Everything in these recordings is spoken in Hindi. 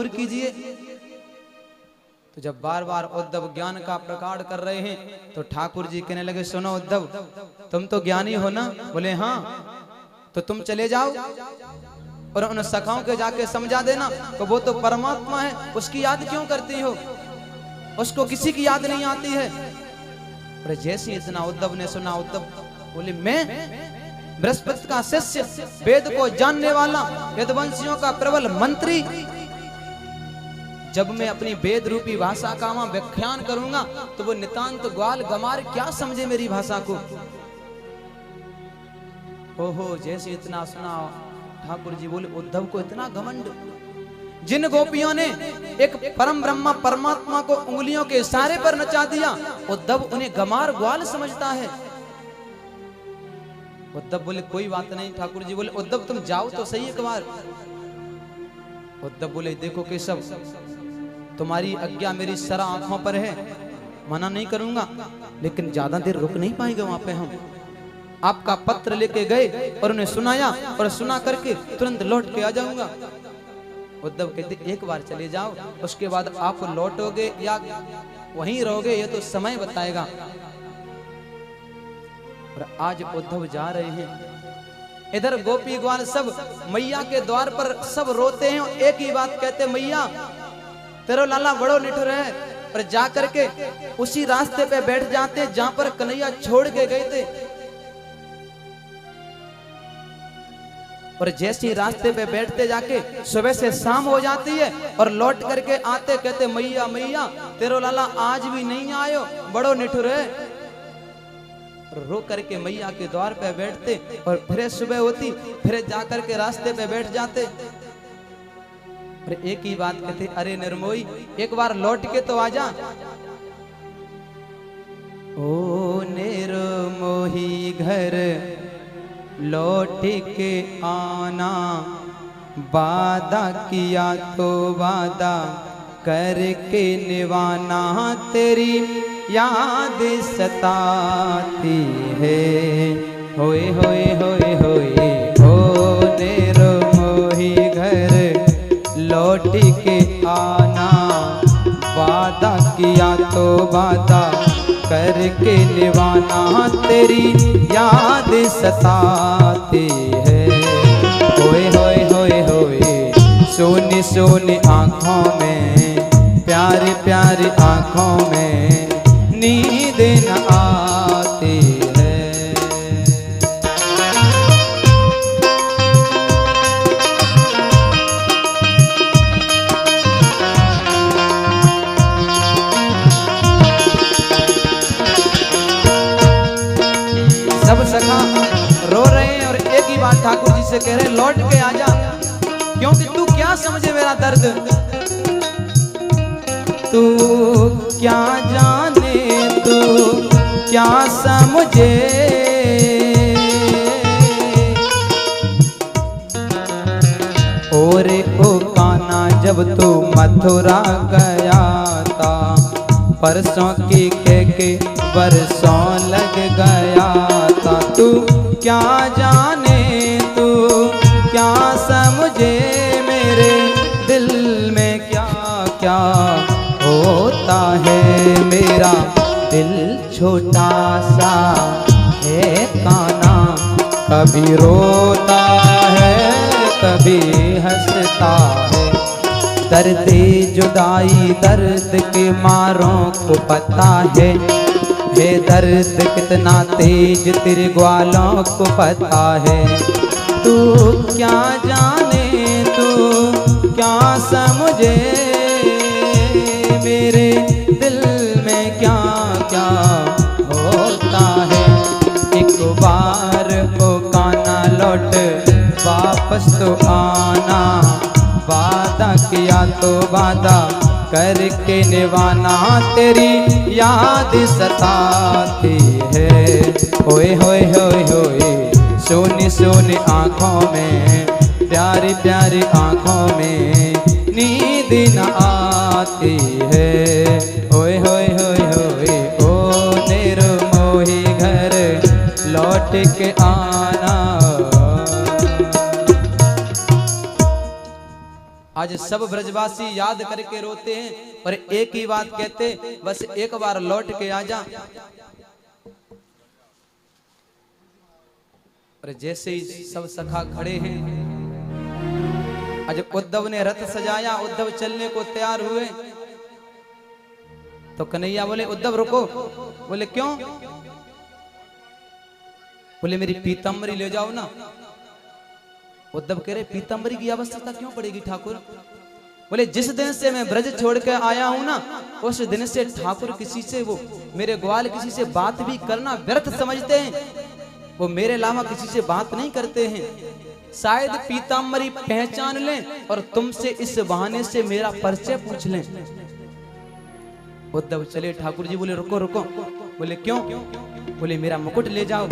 दूर कीजिए। तो जब बार बार उद्धव ज्ञान का प्रकार कर रहे हैं तो ठाकुर जी कहने लगे, सुनो उद्धव, तुम तो ज्ञानी हो ना? बोले हाँ। तो तुम चले जाओ और उन सखाओं के जाके समझा देना कि वो तो परमात्मा है, उसकी याद क्यों करती हो? उसको किसी की याद नहीं आती है। और जैसे इतना उद्धव ने सुना, उद्धव बोले, मैं बृहस्पति का शिष्य, वेद को जानने वाला, वेदवंशियों का प्रबल मंत्री, जब मैं अपनी वेद रूपी भाषा का वहां व्याख्यान करूंगा तो वो नितांत ग्वाल गमार क्या समझे मेरी भाषा को। ओहो, जैसे इतना सुना ठाकुर जी बोले, उद्धव को इतना घमंड। जिन गोपियों ने एक परम ब्रह्मा परमात्मा को उंगलियों के इशारे पर नचा दिया, उद्धव उन्हें गमार ग्वाल समझता है। उद्धव बोले, कोई बात नहीं। ठाकुर जी बोले, उद्धव तुम जाओ तो सही एक बार। उद्धव बोले, देखो केशव, तुम्हारी आज्ञा मेरी सरा आंखों पर है, मना नहीं करूंगा, लेकिन ज्यादा देर रुक नहीं पाएंगे वहां पे। हम आपका पत्र लेके गए और उन्हें सुनाया और सुना करके तुरंत लौट के आ जाऊंगा। उद्धव कहते, एक बार चले जाओ, उसके बाद आप लौटोगे या वहीं रहोगे ये तो समय बताएगा। और आज उद्धव जा रहे हैं, इधर गोपी ग्वाल सब मैया के द्वार पर सब रोते हैं, एक ही बात कहते, मैया तेरा लाला बड़ो निठुर है। पर जा करके उसी रास्ते पे बैठ जाते जहां पर कन्हैया छोड़ के गए थे। और जैसे ही रास्ते पे बैठते जाके सुबह से शाम हो जाती है और लौट करके आते कहते, मैया मैया तेरो लाला आज भी नहीं आयो, बड़ो निठुर है। रो करके मैया के द्वार पे बैठते और फिर सुबह होती, फिर जाकर के रास्ते पे बैठ जाते और एक ही बात कहते, अरे निर्मोही एक बार लौट के तो आजा। ओ निर्मोही घर लौट के आना, वादा किया तो वादा करके निभाना, तेरी याद सताती है। होए होए होए होए, ओ निर्मोही घर लौट के आना, वादा किया तो वादा करके निभाना, तेरी याद सताती है। होए होए होए होए, सोनी सोनी आँखों में, प्यारी प्यारी आँखों में नींद न आती है। सब सखा रो रहे हैं और एक ही बात ठाकुर जी से कह रहे हैं, लौट के आजा, क्योंकि तू क्या समझे मेरा दर्द, तू क्या जाने, तू क्या समझे। ओरे ओ कान्हा जब तू मथुरा गया था, परसों की कह के बरसों लग गया था। तू क्या जाने, तू क्या समझे, मेरे दिल में क्या क्या होता है। मेरा दिल छोटा सा है कान्हा, कभी रोता है कभी हंसता है। दर्द जुदाई दर्द के मारों को पता है, ये दर्द कितना तेज तेरे ग्वालों को पता है। तू क्या जाने, तू क्या समझे, मेरे दिल में क्या क्या होता है। एक बार ओ कान्हा लौट वापस तो आना, वादा किया तो वादा करके निभाना, तेरी याद सताती है। होए होए होए होए, सोनी सोनी आँखों में, प्यारी प्यारी आँखों में नींद न आती है। होए होए होए होए, ओ निर्मोही घर लौट के आना। आज आज सब ब्रजवासी याद करके रोते हैं और एक ही बात कहते, बस एक बार लौट के आजा। और जैसे ही सब सखा खड़े हैं, आज उद्धव ने रथ सजाया, उद्धव चलने को तैयार हुए तो कन्हैया बोले उद्धव रुको। बोले क्यों? बोले मेरी पीताम्बरी ले जाओ ना। उद्धव कह रहे पीताम्बरी की आवश्यकता क्यों पड़ेगी ठाकुर? बोले जिस दिन से मैं ब्रज छोड़ के आया हूं ना, उस दिन से ठाकुर किसी से, वो मेरे ग्वाल किसी से बात भी करना व्यर्थ समझते हैं। वो मेरे अलावा किसी से बात नहीं करते हैं। शायद पीताम्बरी पहचान लें और तुमसे इस बहाने से मेरा परिचय पूछ लें। उद्धव चले, ठाकुर जी बोले रुको रुको। बोले क्यों? बोले मेरा मुकुट ले जाओ।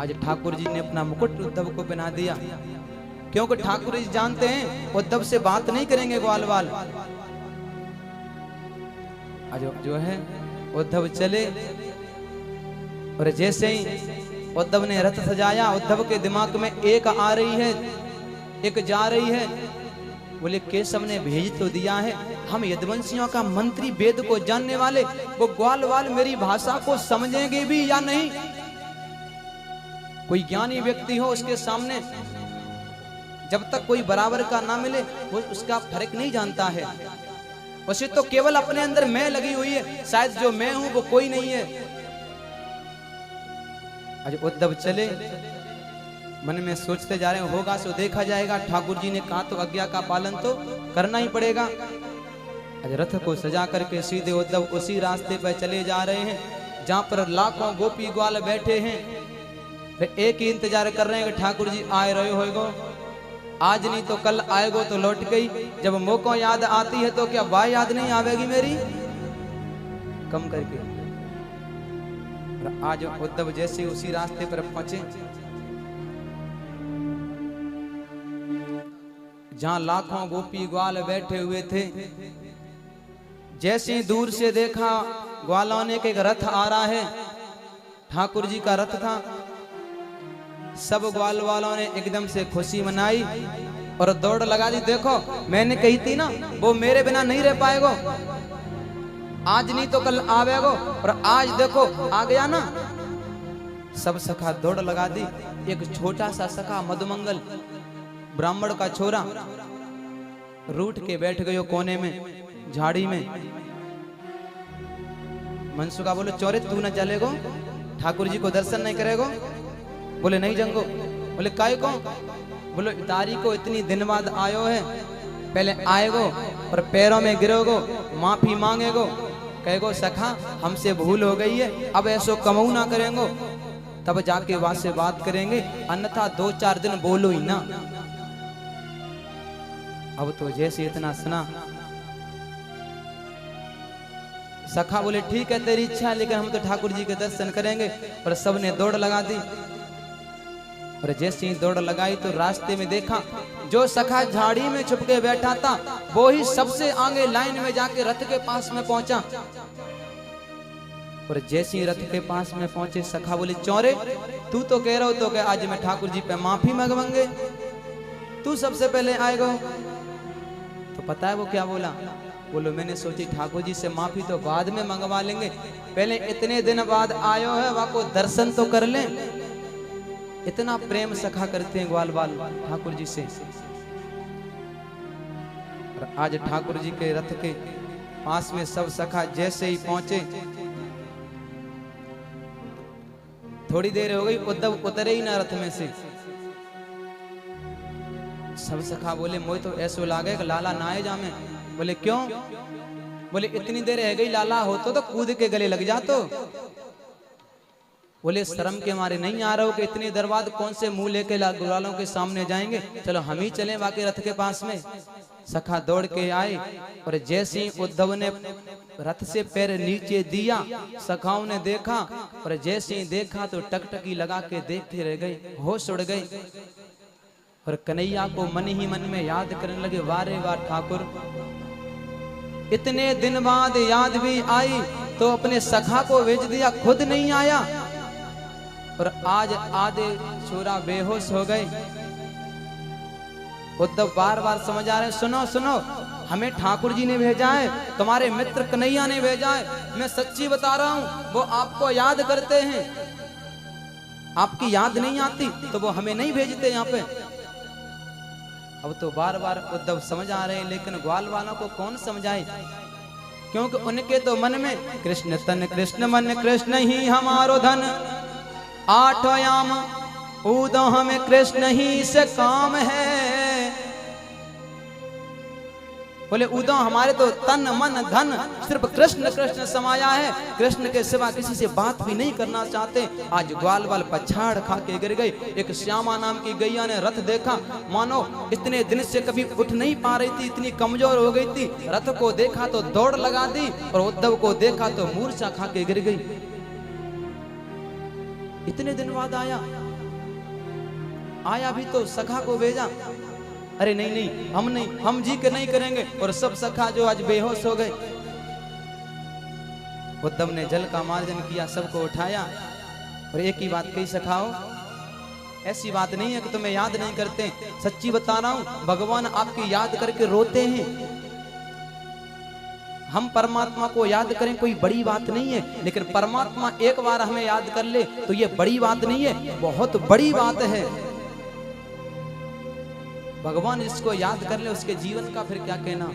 आज ठाकुर जी ने अपना मुकुट उद्धव को पहना दिया, क्योंकि ठाकुर जी जानते हैं उद्धव से बात नहीं करेंगे ग्वाल वाल। आज जो है उद्धव चले और जैसे ही उद्धव ने रथ सजाया, उद्धव के दिमाग में एक आ रही है, एक जा रही है। बोले केशव ने भेज तो दिया है, हम यदुवंशियों का मंत्री, वेद को जानने वाले, वो ग्वाल वाल मेरी भाषा को समझेंगे भी या नहीं? कोई ज्ञानी व्यक्ति हो उसके सामने जब तक कोई बराबर का ना मिले वो उसका फर्क नहीं जानता है। उसे तो केवल अपने अंदर मैं लगी हुई है, शायद जो मैं हूं वो कोई नहीं है। आज उद्धव चले, मन में सोचते जा रहे हैं होगा सो देखा जाएगा। ठाकुर जी ने कहा तो आज्ञा का पालन तो करना ही पड़ेगा। आज रथ को सजा करके सीधे उद्धव उसी रास्ते पर चले जा रहे हैं जहां पर लाखों गोपी ग्वाल बैठे हैं। वे एक ही इंतजार कर रहे हैं कि ठाकुर जी आए रहे होगो, आज नहीं तो कल आएगो तो लौट गई। जब मौका याद आती है तो क्या वाह याद नहीं आवेगी मेरी? कम करके। आज उद्धव जैसे उसी रास्ते पर पहुंचे जहां लाखों गोपी ग्वाल बैठे हुए थे। जैसे दूर से देखा ग्वालों ने एक रथ आ रहा है, ठाकुर जी का रथ था। सब ग्वाल वालों ने एकदम से खुशी मनाई और दौड़ लगा दी। देखो मैंने कही थी ना वो मेरे बिना नहीं रह पाएगो, आज नहीं तो कल आवेगो, और आज देखो आ गया ना। सब सखा दौड़ लगा दी। एक छोटा सा सखा मधुमंगल ब्राह्मण का छोरा रूठ के बैठ गयो कोने में, झाड़ी में। मनसुखा बोले चौरे तू न चलेगो, ठाकुर जी को दर्शन नहीं करेगो? बोले नहीं जंगो। बोले काय को? बोले तारी को इतनी दिन बाद आयो है, पहले आएगो और पैरों में गिरोगो, माफी मांगेगो, कहेगो सखा हमसे भूल हो गई है, अब ऐसो कमाऊ ना करेंगो, तब जाके वहां से बात करेंगे, अन्यथा 2-4 दिन बोलो ही ना। अब तो जैसे इतना सुना, सखा बोले ठीक है तेरी इच्छा, लेकिन हम तो ठाकुर जी के दर्शन करेंगे। और सबने दौड़ लगा दी। और जैसे ही दौड़ लगाई तो रास्ते में देखा जो सखा झाड़ी में छुप के बैठा था वो ही सबसे आगे लाइन में जाके रथ के पास में पहुंचा। और जैसे ही रथ के पास में पहुंचे सखा बोले चौरे तू तो कह रहा हो तो आज मैं ठाकुर जी पे माफी मांगेंगे, तू सबसे पहले आएगा। तो पता है वो क्या बोला? बोलो मैंने सोची ठाकुर जी से माफी तो बाद में मंगवा लेंगे, पहले इतने दिन बाद आयो है वहां को दर्शन तो कर ले। इतना प्रेम सखा करते हैं ग्वाल बाल ठाकुर जी से। और आज ठाकुर जी के रथ के पास में सब सखा जैसे ही पहुंचे, थोड़ी देर हो गई उद्धव उतरे ही ना रथ में से। सब सखा बोले मोई तो ऐसो लागे कि लाला ना आए जामे। बोले क्यों? बोले इतनी देर रह गई, लाला हो तो कूद के गले लग जा। तो बोले शर्म के मारे नहीं आ रहा हो कि इतनी देर बाद कौन से मुंह लेके ग्वालों के सामने जाएंगे, चलो हम ही चले बाकी रथ के पास में। सखा दौड़ के आए और जैसे ही उद्धव ने रथ से पैर नीचे दिया सखाओं ने देखा, और जैसे ही देखा तो टकटकी लगा के देखते रह गए, होश उड़ गए। और कन्हैया को मन ही मन में याद करने लगे, वारे वाह ठाकुर इतने दिन बाद याद भी आई तो अपने सखा को भेज दिया, खुद नहीं आया। और आज आधे छोरा बेहोश हो गए। उद्धव बार बार समझा रहे, सुनो सुनो, हमें ठाकुर जी ने भेजा है, तुम्हारे मित्र कन्हैया ने भेजा है, मैं सच्ची बता रहा हूं, वो आपको याद करते हैं, आपकी याद नहीं आती तो वो हमें नहीं भेजते यहाँ पे। अब तो बार बार उद्धव समझ आ रहे हैं, लेकिन ग्वाल वालों को कौन समझाए, क्योंकि उनके तो मन में कृष्ण तन कृष्ण मन, कृष्ण ही हमारो धन, आठो याम ऊदो हमें कृष्ण ही से काम है। बोले ऊदो हमारे तो तन मन धन सिर्फ कृष्ण कृष्ण समाया है, कृष्ण के सिवा किसी से बात भी नहीं करना चाहते। आज ग्वाल वाल पछाड़ खा के गिर गए। एक श्यामा नाम की गैया ने रथ देखा, मानो इतने दिन से कभी उठ नहीं पा रही थी, इतनी कमजोर हो गई थी। रथ को देखा तो दौड़ लगा दी और उद्धव को देखा तो मूर्छा खा के गिर गई। इतने दिन बाद आया भी तो सखा को भेजा, अरे नहीं नहीं हम नहीं, हम जी के नहीं करेंगे, और सब सखा जो आज बेहोश हो गए। उद्धव ने जल का मार्जन किया, सबको उठाया और एक ही बात कही, सखाओ ऐसी बात नहीं है कि तुम्हें याद नहीं करते, सच्ची बता रहा हूं, भगवान आपकी याद करके रोते हैं। हम परमात्मा को याद करें कोई बड़ी बात नहीं है, लेकिन परमात्मा एक बार हमें याद कर ले तो ये बड़ी बात नहीं है, बहुत बड़ी बात है। भगवान जिसको याद कर ले उसके जीवन का फिर क्या कहना,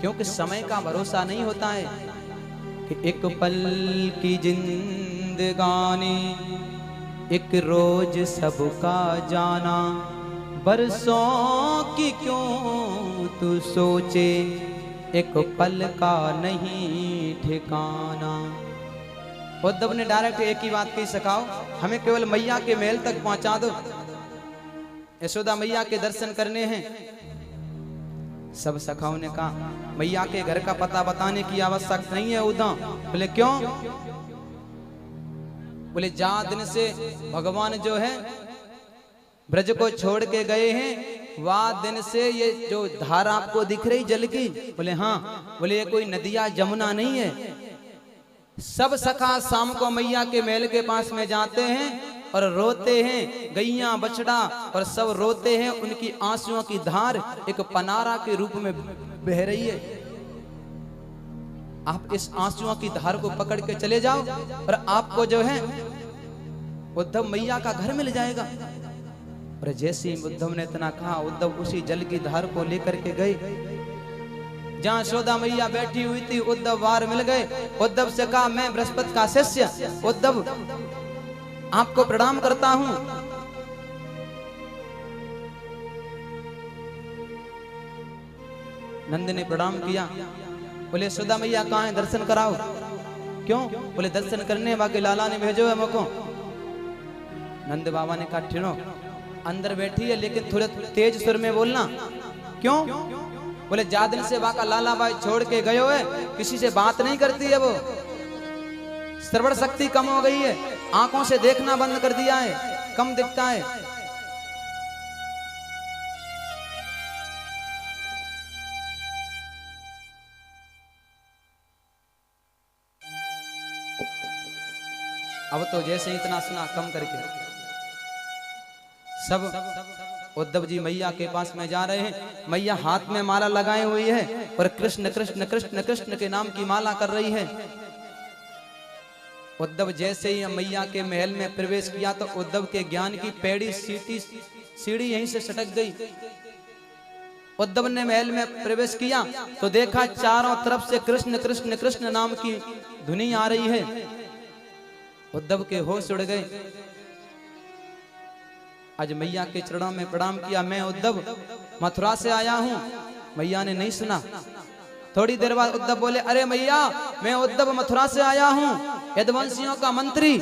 क्योंकि समय का भरोसा नहीं होता है कि एक पल की जिंदगानी, एक रोज सबका जाना, बरसों की क्यों तू सोचे, एक पल का नहीं ठिकाना। उद्धव ने डायरेक्ट एक ही बात कही, सखाओ हमें केवल मैया के महल तक पहुंचा दो, यशोदा मैया के दर्शन करने हैं। सब सखाओं ने कहा मैया के घर का पता बताने की आवश्यकता नहीं है उद्धव। बोले क्यों? बोले जा दिन से भगवान जो है ब्रज को छोड़ के गए हैं, वह दिन से ये जो धारा आपको दिख रही जल की, बोले हाँ, बोले ये कोई नदिया जमुना नहीं है। सब सखा शाम को मैया के महल के पास में जाते हैं और रोते हैं, गैया बछड़ा और सब रोते हैं, उनकी आंसुओं की धार एक पनारा के रूप में बह रही है। आप इस आंसुओं की धार को पकड़ के चले जाओ और आपको जो है उद्धव मैया का घर मिल जाएगा। और जैसे ही उद्धव ने इतना कहा, उद्धव उसी जल की धार को लेकर के गए जहां यशोदा मैया बैठी हुई थी। उद्धव बाहर मिल गए। उद्धव से कहा मैं बृहस्पति का शिष्य उद्धव आपको प्रणाम करता हूं। नंद ने प्रणाम किया। बोले यशोदा मैया कहाँ है, दर्शन कराओ। क्यों? बोले दर्शन करने बाकी लाला ने भेजो है मुझको। नंद बाबा ने कहा ठिनो अंदर बैठी है, लेकिन थोड़े तेज सुर में बोलना। क्यों? बोले जा दिन से बाका लाला भाई छोड़ के गयो है, किसी से बात नहीं करती है, वो श्रवण शक्ति कम हो गई है, आंखों से देखना बंद कर दिया है, कम दिखता है। अब तो जैसे इतना सुना कम करके सब उद्धव जी मैया के पास में जा रहे हैं। मैया हाथ में माला लगाए हुई है और कृष्ण कृष्ण कृष्ण कृष्ण के नाम की माला कर रही है। उद्धव जैसे ही मैया के महल में प्रवेश किया तो उद्धव के ज्ञान की पैड़ी सीढ़ी यहीं से सटक गई। उद्धव ने महल में प्रवेश किया तो देखा चारों तरफ से कृष्ण कृष्ण कृष्ण नाम की धुनी आ रही है। उद्धव के होश उड़ गए। आज मैया के चरणों में प्रणाम किया, मैं उद्धव मथुरा से आया हूं। मैया ने नहीं सुना। थोड़ी देर बाद उद्धव बोले अरे मैया मैं उद्धव मथुरा से आया हूं, यदुवंशियों का मंत्री।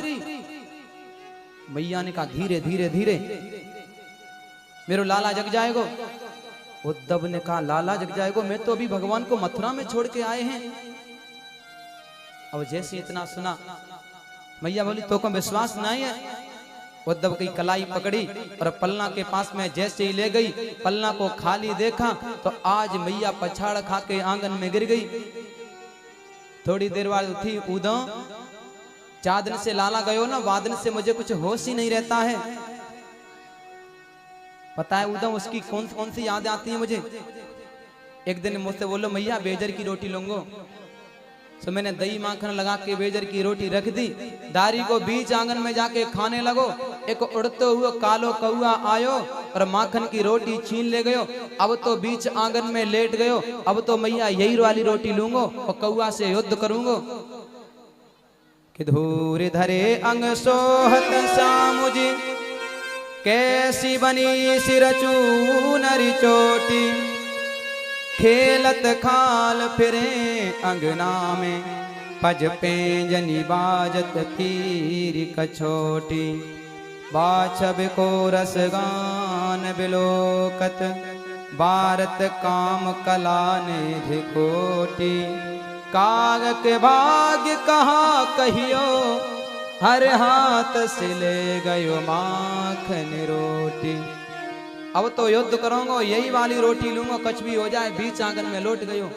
मैया ने कहा धीरे धीरे धीरे, मेरो लाला जग जाएगो। उद्धव ने कहा लाला जग जाएगो, मैं तो अभी भगवान को मथुरा में छोड़ के आए हैं। अब जैसे इतना सुना मैया बोली तो को विश्वास नहीं है। उद्धव की कलाई पकड़ी और पलना के पास में जैसे ही ले गई, पलना को खाली देखा तो आज मैया पछाड़ खा के आंगन में गिर गई। थोड़ी देर बाद उठी, उदो 4 दिन से लाला गयो ना, वादन से मुझे कुछ होश ही नहीं रहता है। पता है उद्धव उसकी कौन कौन सी यादें आती हैं मुझे। एक दिन मुझसे बोलो मैया बेजर की रोटी लूंगो, तो मैंने दही माखन लगा के बेजर की रोटी रख दी, दारी को बीच आंगन में जाके खाने लगो। एक उड़ते हुए कालो कौआ आयो और माखन की रोटी छीन ले गयो। अब तो बीच आंगन में लेट गयो, अब तो मैया यही वाली रोटी लूंगो और कौआ से युद्ध करूंगो। कि धूर धरे अंग सोहत सामुझी, कैसी बनी सिर चूनरी चोटी, खेलत खाल फिरे अंगना में, पज पेंजनी बाजत तीर कछोटी, बाछब को रस गान बिलोकत, भारत काम कला निधि कोटि, काग के भाग्य कहा कहियो, हर हाथ से ले गयो माखन रोटी। अब तो युद्ध करूंगा, यही वाली रोटी लूंगा, कुछ भी हो जाए, बीच आंगन में लौट गयो।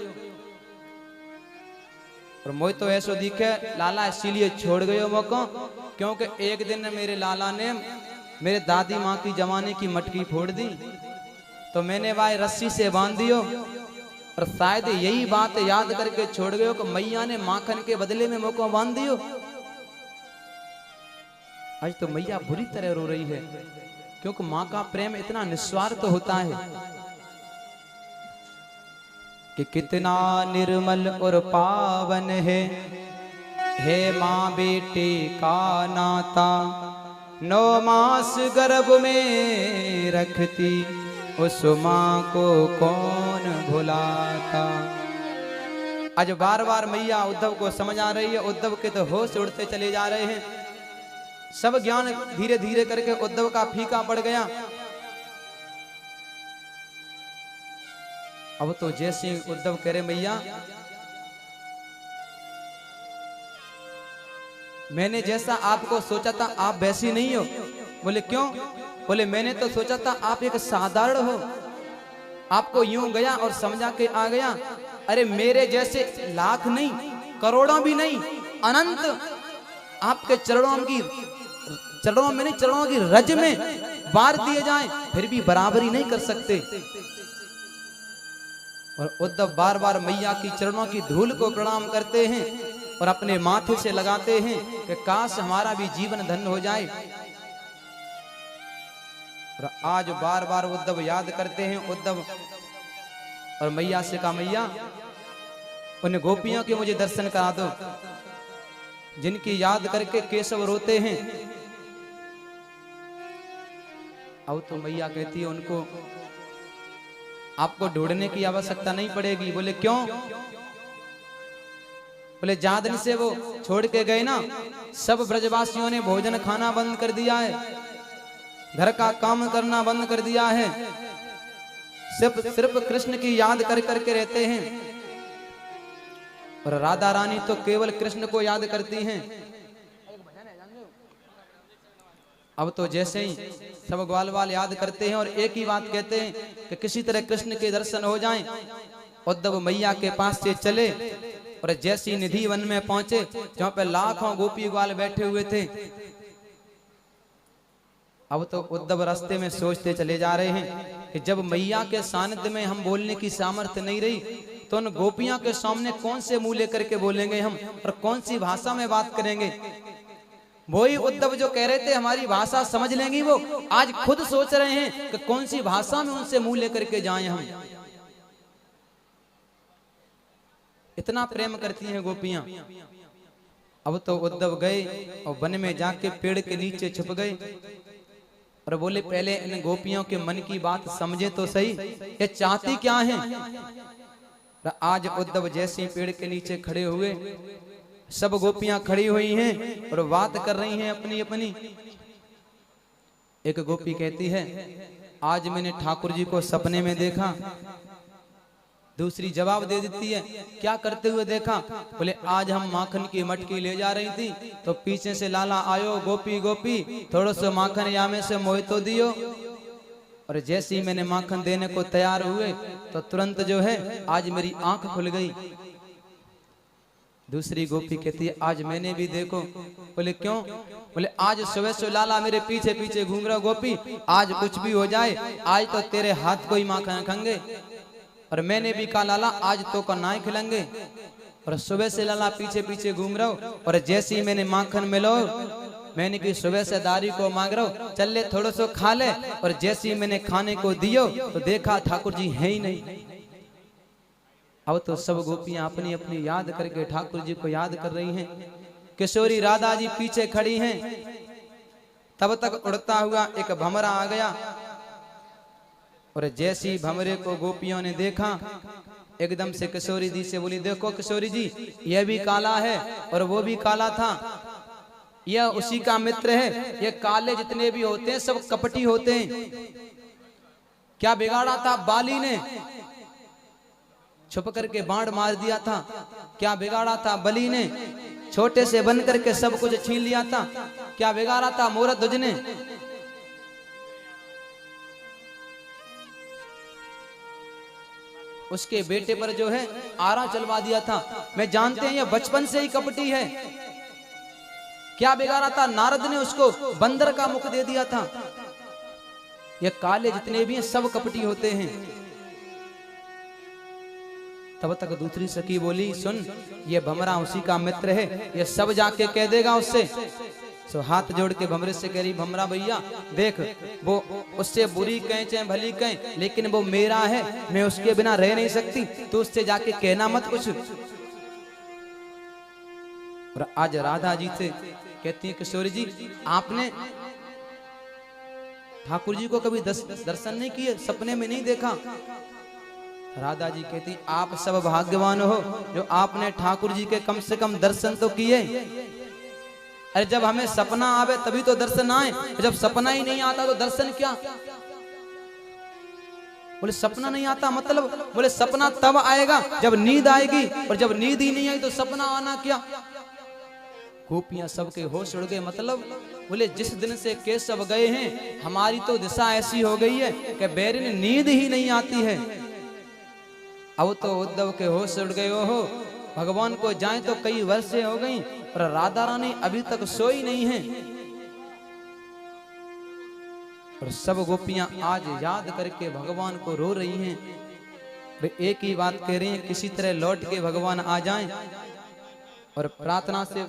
और मोई तो ऐसो दिखे लाला इसीलिए छोड़ गयो मौको, क्योंकि एक दिन मेरे लाला ने मेरे दादी माँ की जमाने की मटकी फोड़ दी, तो मैंने भाई रस्सी से बांध दियो। और शायद यही बात याद करके छोड़ गयो कि मैया ने माखन के बदले में मौको बांध दियो। आज तो मैया बुरी तरह रो रही है, क्योंकि माँ का प्रेम इतना निस्वार्थ होता है कि कितना निर्मल और पावन है माँ बेटे का नाता, 9 मास गर्भ में रखती उस माँ को कौन भुलाता। आज बार बार मैया उद्धव को समझ आ रही है, उद्धव के तो होश उड़ते चले जा रहे हैं, सब ज्ञान धीरे धीरे करके उद्धव का फीका पड़ गया। अब तो जैसे उद्धव कह रहे मैया मैंने जैसा आपको सोचा था आप वैसी नहीं हो। बोले क्यों? बोले मैंने तो सोचा था आप एक साधारण हो, आपको यूं गया और समझा के आ गया। अरे मेरे जैसे लाख नहीं, करोड़ों भी नहीं, अनंत आपके चरणों में नहीं, चरणों की रज में बार दिए जाएं, फिर भी बराबरी नहीं कर सकते। और उद्धव बार बार मैया की चरणों की धूल को प्रणाम करते हैं और अपने माथे से लगाते हैं कि काश हमारा भी जीवन धन्य हो जाए। और आज बार बार उद्धव याद करते हैं। उद्धव और मैया से कहा मैया उन गोपियों के मुझे दर्शन करा दो जिनकी याद करके केशव रोते हैं। अब तो मैया कहती है उनको आपको ढूंढने की आवश्यकता नहीं पड़ेगी। बोले क्यों? बोले जहां दिन से वो छोड़ के गए ना, सब ब्रजवासियों ने भोजन खाना बंद कर दिया है, घर का काम करना बंद कर दिया है, सिर्फ कृष्ण की याद कर करके रहते हैं। और राधा रानी तो केवल कृष्ण को याद करती हैं। अब तो जैसे ही सब ग्वाल वाल याद करते हैं और एक ही बात कहते हैं कि किसी तरह कृष्ण के दर्शन हो जाएं। उद्धव मैया के पास से चले और जैसी निधि वन में पहुंचे जहां पे लाखों गोपी ग्वाल बैठे हुए थे। अब तो उद्धव रास्ते में सोचते चले जा रहे हैं कि जब मैया के सानिध्य में हम बोलने की सामर्थ्य नहीं रही तो उन गोपियों के सामने कौन से मुंह लेकर के बोलेंगे हम, और कौन सी भाषा में बात करेंगे। वही उद्धव जो कह रहे थे हमारी भाषा समझ लेंगी, वो आज खुद सोच रहे हैं कि कौन सी भाषा में उनसे मुंह लेकर के जाएं हम। इतना प्रेम करती हैं गोपियां। अब तो उद्धव गए और वन में जाके पेड़ के नीचे छुप गए और बोले पहले इन गोपियों के मन की बात समझे तो सही, ये चाहती क्या है। आज उद्धव जैसे पेड़ के नीचे खड़े हुए, सब गोपियां खड़ी हुई हैं और बात कर रही हैं अपनी अपनी। एक गोपी कहती है आज मैंने ठाकुर जी को सपने में देखा। दूसरी जवाब दे देती है क्या करते हुए देखा? बोले आज हम माखन की मटकी ले जा रही थी तो पीछे से लाला आयो, गोपी गोपी थोड़ा सा माखन या में से मोह तो दियो। और जैसे ही मैंने माखन देने को तैयार हुए तो तुरंत जो है आज मेरी आंख खुल गई। दूसरी गोपी कहती है आज मैंने भी देखो। बोले क्यों? बोले आज सुबह से लाला मेरे पीछे पीछे घूम रहा गोपी, आज कुछ भी हो जाए आज तो तेरे हाथ को ही माखन खाएंगे। और मैंने भी कहा लाला आज तो को ना खिलेंगे। और सुबह से लाला पीछे पीछे घूम रहा हूँ और जैसे ही मैंने माखन मिलो मैंने की सुबह से दारी को मांग रहा हूँ चल ले थोड़ा सो खा ले। और जैसे ही मैंने खाने को दियो तो देखा ठाकुर जी है ही नहीं। अब तो सब गोपियां अपनी अपनी याद करके ठाकुर जी को याद कर रही हैं। किशोरी राधा जी पीछे खड़ी हैं। तब तक उड़ता हुआ एक भंवरा आ गया और जैसी भंवरे को गोपियों ने देखा एकदम से किशोरी जी से बोली देखो किशोरी जी यह भी काला है और वो भी काला था, यह उसी का मित्र है। ये काले जितने भी होते हैं सब कपटी होते हैं। क्या बिगाड़ा था बाली ने? छुप करके बाण मार दिया था। क्या बिगाड़ा था बलि ने? छोटे से बन करके सब कुछ छीन लिया था। क्या बिगाड़ा था मोरध्वज ने? उसके बेटे पर जो है आरा चलवा दिया था। मैं जानते हैं ये बचपन से ही कपटी है। क्या बिगाड़ा था नारद ने? उसको बंदर का मुख दे दिया था। ये काले जितने भी हैं सब कपटी होते हैं। तब तक दूसरी सखी बोली सुन ये भंवरा उसी का मित्र है, ये सब जाके कह देगा उससे। सो हाथ जोड़ के भंवरे से कह रही भंवरा भैया देख वो उससे बुरी कहें चाहे भली कहें लेकिन वो मेरा है, मैं उसके बिना रह नहीं सकती, तो उससे जाके कहना मत कुछ। और आज राधा जी से कहती है किशोरी जी आपने ठाकुर जी को कभी दर्शन नहीं किए, सपने में नहीं देखा? राधा जी कहती आप सब भाग्यवान हो जो आपने ठाकुर जी के कम से कम दर्शन तो किए। अरे जब हमें सपना आवे तभी तो दर्शन आए, जब सपना ही नहीं आता तो दर्शन क्या? बोले सपना नहीं आता मतलब? बोले सपना तब आएगा जब नींद आएगी, और जब नींद ही नहीं आई तो सपना आना क्या? गोपियां सबके होश उड़ गए। मतलब बोले जिस दिन से केशव गए हैं हमारी तो दिशा ऐसी हो गई है कि बैरिन नींद ही नहीं आती है। अब तो उद्धव के होश उड़ गए हो, भगवान को जाए तो कई वर्षे हो गई और राधा रानी अभी तक सोई नहीं है। और सब गोपियां आज याद करके भगवान को रो रही हैं। वे एक ही बात कह रही हैं किसी तरह लौट के भगवान आ जाएं और प्रार्थना से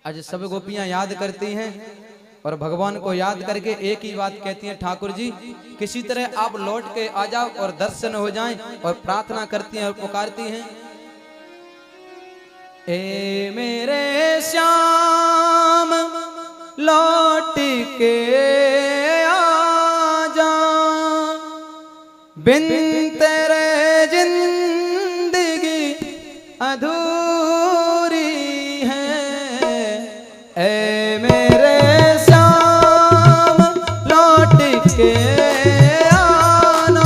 आज सब गोपियां याद करती हैं और भगवान को याद करके एक ही बात कहती हैं ठाकुर जी किसी तरह आप लौट के आ जाओ और दर्शन हो जाएं, और प्रार्थना करती हैं और पुकारती हैं ए मेरे श्याम लौट के आ जा, बिन तेरे जिंदगी अधूरी है। ए मेरे श्याम लौट के आना,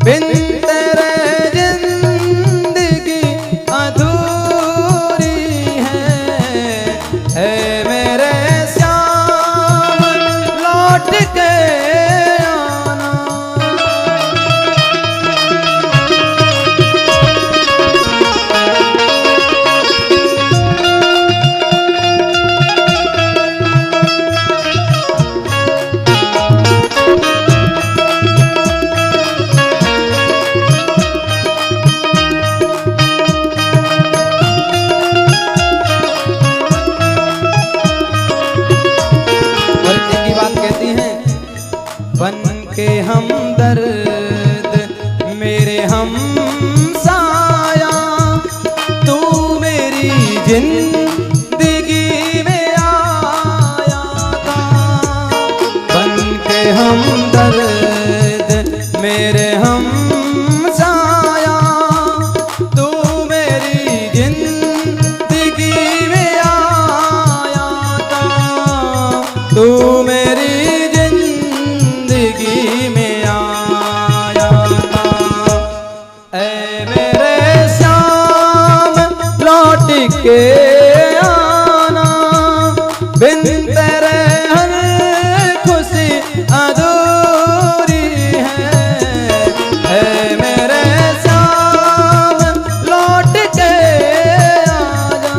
बिन तेरे जिंदगी अधूरी है। ए मेरे श्याम लौट के आना। के आना, बिन तेरे हर खुशी अधूरी है मेरे श्याम लौट के आजा।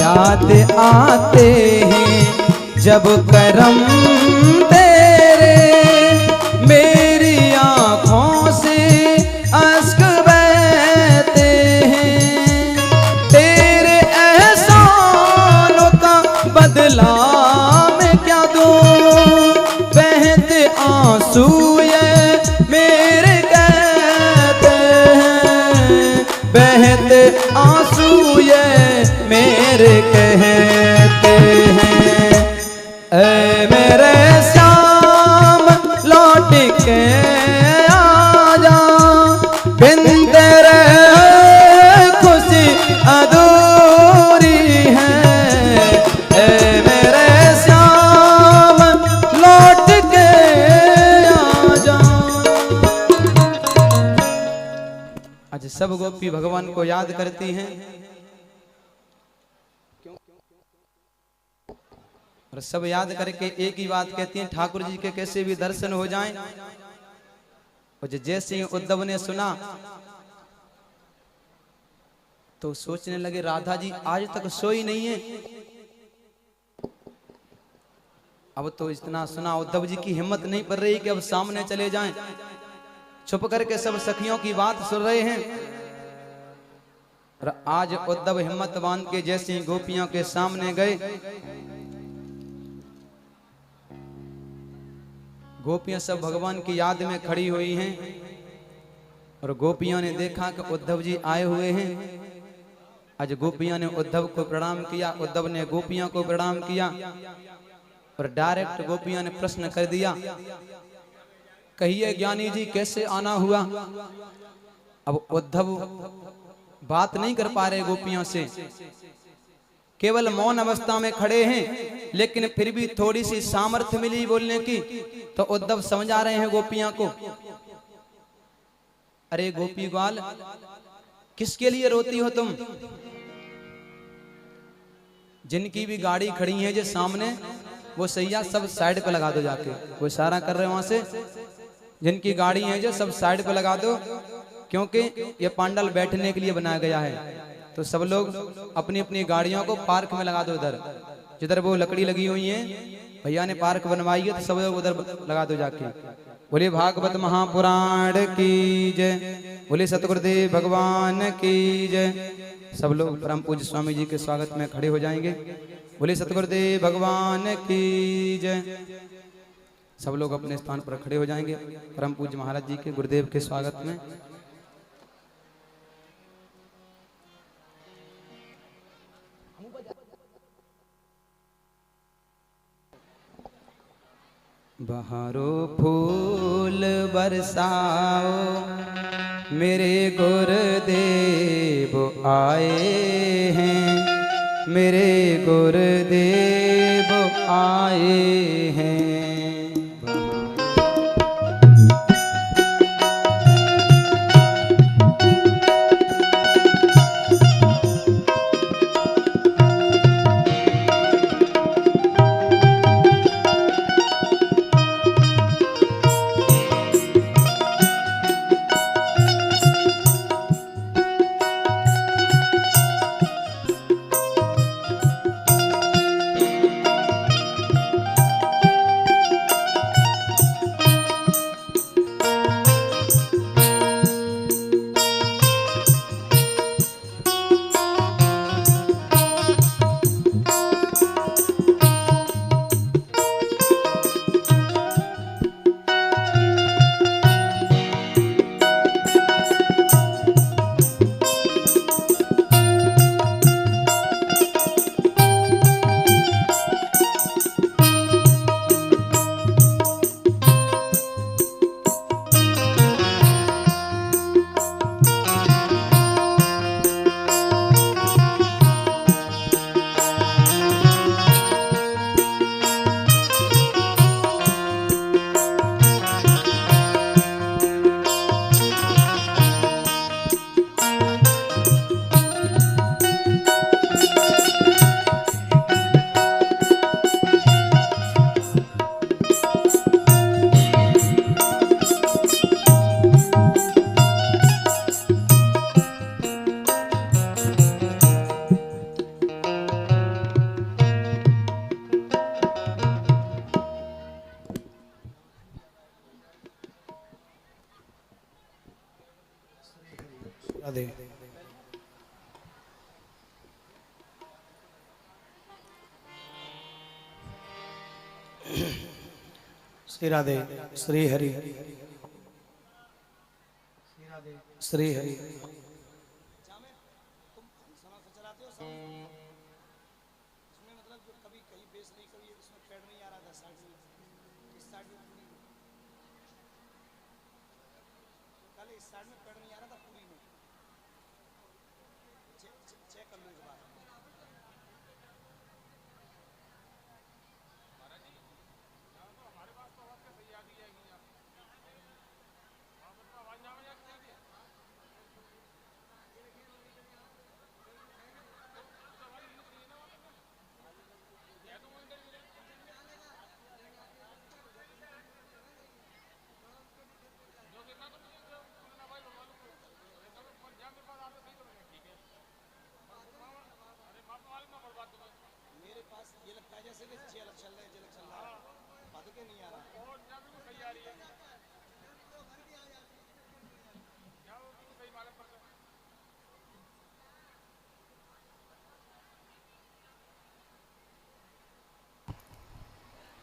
याद आते हैं जब करम तेरे, मेरी आँखों से अश्क बहते हैं। तेरे एहसानों का बदला मैं क्या दूं, बहते आंसू ये मेरे कहते हैं, बहते आंसू ये मेरे कहते हैं। ऐ मेरे श्याम लौट के आजा, बिन तेरे खुशी अधूरी है। ऐ मेरे श्याम लौट के आजा। आज सब गोपी भगवान को याद करती हैं और सब याद करके एक ही बात कहती हैं, ठाकुर जी के कैसे भी दर्शन हो जाएं। और जैसे ही उद्धव ने सुना तो सोचने लगे राधा जी आज तक सोई नहीं है। अब तो इतना सुना उद्धव जी की हिम्मत नहीं पड़ रही कि अब सामने चले जाएं। छुप करके सब सखियों की बात सुन रहे हैं। और आज उद्धव हिम्मत बांध के जैसे ही गोपियों के सामने गए, गोपियां सब भगवान की याद में खड़ी हुई हैं। और गोपियों ने देखा कि उद्धव जी आए हुए हैं। आज गोपियों ने उद्धव को प्रणाम किया, उद्धव ने गोपियों को प्रणाम किया। और डायरेक्ट गोपियों ने प्रश्न कर दिया, कहिए ज्ञानी जी कैसे आना हुआ। अब उद्धव बात नहीं कर पा रहे गोपियों से, केवल मौन अवस्था में खड़े हैं। लेकिन फिर भी थोड़ी सी सामर्थ्य मिली बोलने की, तो उद्धव समझा रहे हैं गोपियों को, अरे गोपी ग्वाल किसके लिए रोती हो तुम। जिनकी भी गाड़ी खड़ी है जो सामने, वो सैया सब साइड पे लगा दो जाके। वो इशारा कर रहे हैं वहां से, जिनकी गाड़ी है जो सब साइड पे लगा दो, क्योंकि ये पांडल बैठने के लिए बनाया गया है। तो सब लोग अपनी अपनी गाड़ियों को पार्क में लगा दो। उधर जिधर वो लकड़ी लगी हुई है, भैया ने पार्क बनवाई है, तो सब लोग उधर लगा दो जाके। बोले भागवत महापुराण की जय, बोले सतगुरुदेव भगवान की जय। सब लोग परम पूज्य स्वामी जी के स्वागत में खड़े हो जाएंगे। बोले सतगुरुदेव भगवान की जय। सब लोग अपने स्थान पर खड़े हो जाएंगे परम पूज्य महाराज जी के गुरुदेव के स्वागत में। बहारो फूल बरसाओ, मेरे गुरुदेव आए हैं, मेरे गुरुदेव आए हैं। श्री राधे श्री हरि श्री हरि।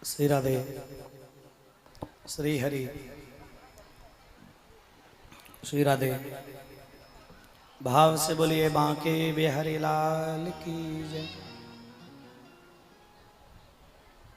श्री राधे श्री हरि श्री राधे। भाव से बोलिए बांके बिहारी लाल की जय।